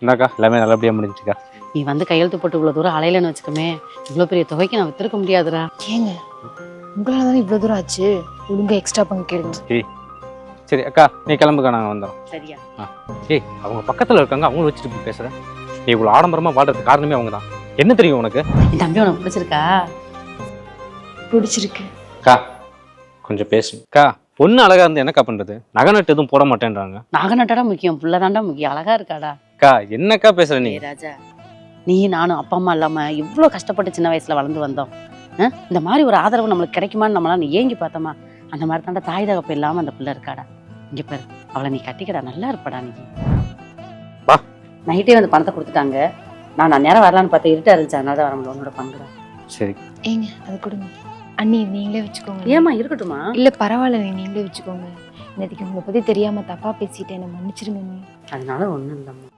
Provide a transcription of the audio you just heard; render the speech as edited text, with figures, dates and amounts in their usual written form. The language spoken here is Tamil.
என்னக்கா எல்லாமே நல்லபடியாக முடிஞ்சுக்கா. நீ வந்து கையெழுத்து போட்டு இவ்வளோ தூரம் அலையிலன்னு வச்சுக்கோமே, இவ்வளோ பெரிய தொகைக்கு நான் வித்திருக்க முடியாதுடா. ஏங்க உங்களால தானே இவ்வளோ தூரம் ஆச்சு, ஒழுங்கா எக்ஸ்ட்ரா பங்கு கேளுங்க. சரி அக்கா நீ கிளம்புக்கா, நாங்கள் வந்துடுறோம். சரியா? ஏய் அவங்க பக்கத்தில் இருக்காங்க, அவங்கள வச்சுட்டு போய் பேசுகிறேன். நீ இவ்வளோ ஆடம்பரமாக வாழ்றதுக்கு காரணமே அவங்க தான். என்ன தெரியும் உனக்கு? என் தம்பி உனக்கு பிடிச்சிருக்கா? பிடிச்சிருக்கு. அக்கா கொஞ்சம் பேசுங்க அக்கா. பொண்ணு அழகா இருந்து என்னக்கா பண்றது? நகை நட்டு எதுவும் போட மாட்டேன்றாங்க. நகை நட்டாடா முக்கியம், புள்ள தாண்டா முக்கியம். அழகா இருக்காடா. அக்கா என்னக்கா பேசுற நீ? ராஜா, நீ நானும் அப்பா அம்மா இல்லாம இவ்வளோ கஷ்டப்பட்டு சின்ன வயசுல வளர்ந்து வந்தோம். இந்த மாதிரி ஒரு ஆதரவு நம்மளுக்கு கிடைக்குமான்னு நம்மளாம் நீ ஏங்கி பார்த்தோமா? அந்த மாதிரி தாண்டா தாய் தகப்ப இல்லாம அந்த பிள்ளை இருக்காடா. இங்க பாரு, அவளை நீ கட்டிக்கடா, நல்லா இருப்படா. நீ வா. நைட்டே வந்து பணத்தை கொடுத்துட்டாங்க. நான் நேரம் வரலான்னு பார்த்தா இருட்டா இருந்துச்சு, அதனால தான் வர முடியல. உன்னோட பங்குடா. சரி ஏங்க அது கொடுங்க. அண்ணி நீங்களே வச்சுக்கோங்க. ஏமா இருக்கட்டுமா? இல்ல பரவாயில்ல, நீங்களே வச்சுக்கோங்க. இன்னைக்கு உங்களை பத்தி தெரியாம தப்பா பேசிட்டேன், என்ன மன்னிச்சிருங்க. அதனால ஒண்ணும் இல்லம்மா.